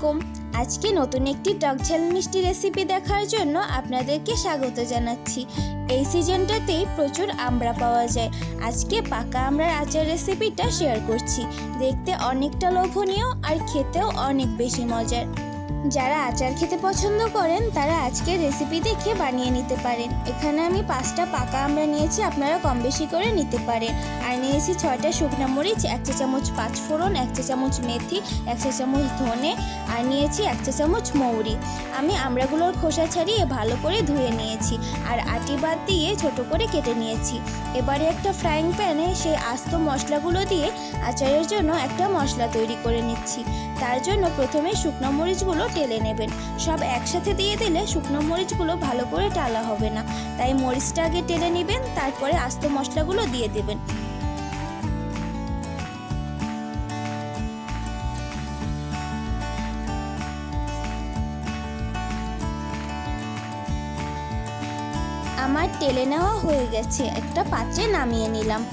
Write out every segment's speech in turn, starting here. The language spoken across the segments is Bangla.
আলাইকুম। আজকে নতুন একটি টক ঝাল মিষ্টি রেসিপি দেখার জন্য আপনাদেরকে স্বাগত জানাচ্ছি। এই সিজনটাতেই প্রচুর আমড়া পাওয়া যায়। আজকে পাকা আমড়ার আচার রেসিপিটা শেয়ার করছি। দেখতে অনেকটা লোভনীয় আর খেতেও অনেক বেশি মজার। যারা আচার খেতে পছন্দ করেন তারা আজকের রেসিপি দেখে বানিয়ে নিতে পারেন। এখানে আমি 5টা পাকা আমড়া নিয়েছি, আপনারা কম বেশি করে নিতে পারেন। আর নিয়েছি 6টা শুকনো মরিচ, 1 চা চামচ পাঁচফোড়ন, 1 চা চামচ মেথি, 1 চা চামচ ধনে, আর নিয়েছি 1 চা চামচ মৌরি। আমি আমড়াগুলোর খোসা ছাড়িয়ে ভালো করে ধুয়ে নিয়েছি আর আটি বাদ দিয়ে ছোট করে কেটে নিয়েছি। এবারে একটা ফ্রাইং প্যানে সেই আস্ত মশলাগুলো দিয়ে আচারের জন্য একটা মশলা তৈরি করে নিচ্ছি। তার জন্য প্রথমে শুকনো মরিচগুলো টেলে নেবেন। সব একসাথে দিয়ে দিলে শুকনো মরিচগুলো ভালো করে টালা হবে না, তাই মরিচটা আগে টেলে নেবেন, তারপরে আস্ত মশলাগুলো দিয়ে দেবেন। আমার টেলে নেওয়া হয়ে গেছে, একটা পাত্রে নামিয়ে নিলাম।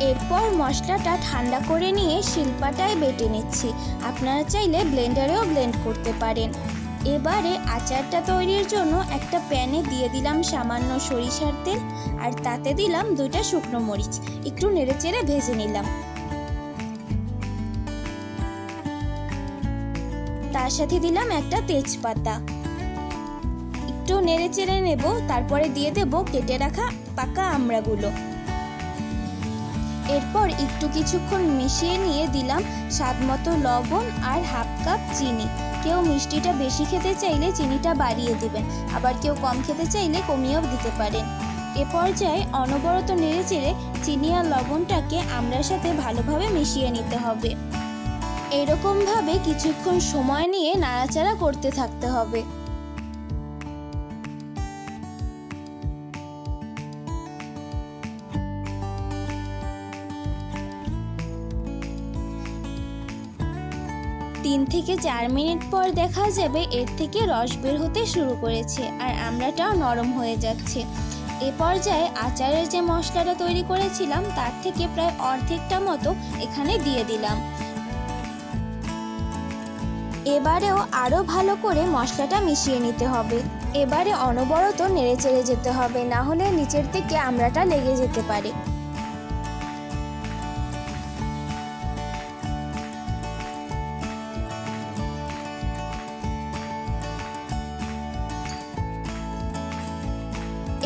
এরপর মশলাটা ঠান্ডা করে নিয়ে শিলপাটায় বেটে নিচ্ছি। আপনারা চাইলে ব্লেন্ডারেও ব্লেন্ড করতে পারেন। এবারে আচারটা তৈরির জন্য একটা প্যানে দিয়ে দিলাম সামান্য সরিষার তেল, আর তাতে দিলাম 2টা শুকনো মরিচ। একটু নেড়েচেড়ে ভেজে নিলাম। তার সাথে দিলাম একটা তেজপাতা। একটু নেড়েচেড়ে নেব, তারপরে দিয়ে দেব কেটে রাখা পাকা আমড়াগুলো। এরপর একটু কিছুক্ষণ মিশিয়ে নিয়ে দিলাম স্বাদ মতো লবণ আর হাফ কাপ চিনি। কেউ মিষ্টিটা বেশি খেতে চাইলে চিনিটা বাড়িয়ে দিবেন, আবার কেউ কম খেতে চাইলে কমিয়েও দিতে পারেন। এ পর্যায়ে অনবরত নেড়েচেড়ে চিনি আর লবণটাকে আমড়ার সাথে ভালোভাবে মিশিয়ে নিতে হবে। এরকমভাবে কিছুক্ষণ সময় নিয়ে নাড়াচাড়া করতে থাকতে হবে। তিন থেকে 4 মিনিট পর দেখা যাবে এর থেকে রস বের হতে শুরু করেছে আর আমড়াটাও নরম হয়ে যাচ্ছে। এ পর্যায়ে আচারের যে মশলাটা তৈরি করেছিলাম তার থেকে প্রায় অর্ধেকটা মতো এখানে দিয়ে দিলাম। এবারেও আরও ভালো করে মশলাটা মিশিয়ে নিতে হবে। এবারে অনবরত নেড়েচেড়ে যেতে হবে, না হলে নিচের থেকে আমড়াটা লেগে যেতে পারে।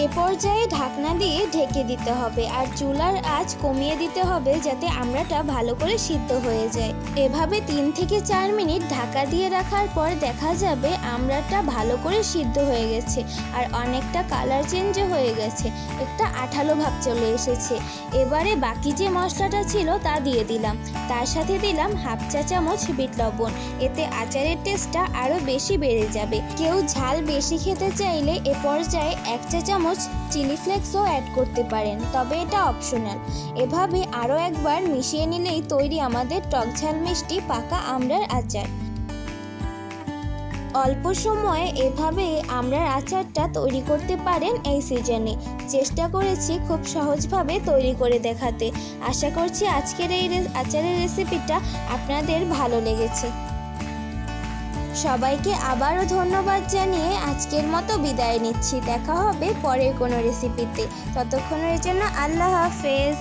এ পর্যায়ে ঢাকনা দিয়ে ঢেকে দিতে হবে আর চুলার আঁচ কমিয়ে দিতে হবে যাতে আমড়াটা ভালো করে সিদ্ধ হয়ে যায়। এভাবে 3 থেকে 4 মিনিট ঢাকা দিয়ে রাখার পর দেখা যাবে আমড়াটা ভালো করে সিদ্ধ হয়ে গেছে আর অনেকটা কালার চেঞ্জ হয়ে গেছে, একটা আঠালো ভাব চলে এসেছে। এবারে বাকি যে মশলাটা ছিল তা দিয়ে দিলাম। তার সাথে দিলাম হাফ চা চামচ বিট লবণ। এতে আচারের টেস্টটা আরও বেশি বেড়ে যাবে। কেউ ঝাল বেশি খেতে চাইলে এ পর্যায়ে 1 চা চামচ চিলি ফ্লেক্সও অ্যাড করতে পারেন, তবে এটা অপশনাল। এভাবে আরও একবার মিশিয়ে নিলেই তৈরি আমাদের টক ঝাল মিষ্টি পাকা আমড়ার আচার। অল্প সময়ে এভাবে আমড়ার আচারটা তৈরি করতে পারেন এই সিজনে। চেষ্টা করেছি খুব সহজভাবে তৈরি করে দেখাতে। আশা করছি আজকের এই আচারের রেসিপিটা আপনাদের ভালো লেগেছে। সবাইকে আবারও ধন্যবাদ জানিয়ে আজকের মতো বিদায় নিচ্ছি। দেখা হবে পরের কোনো রেসিপিতে। ততক্ষণের জন্য আল্লাহ হাফেজ।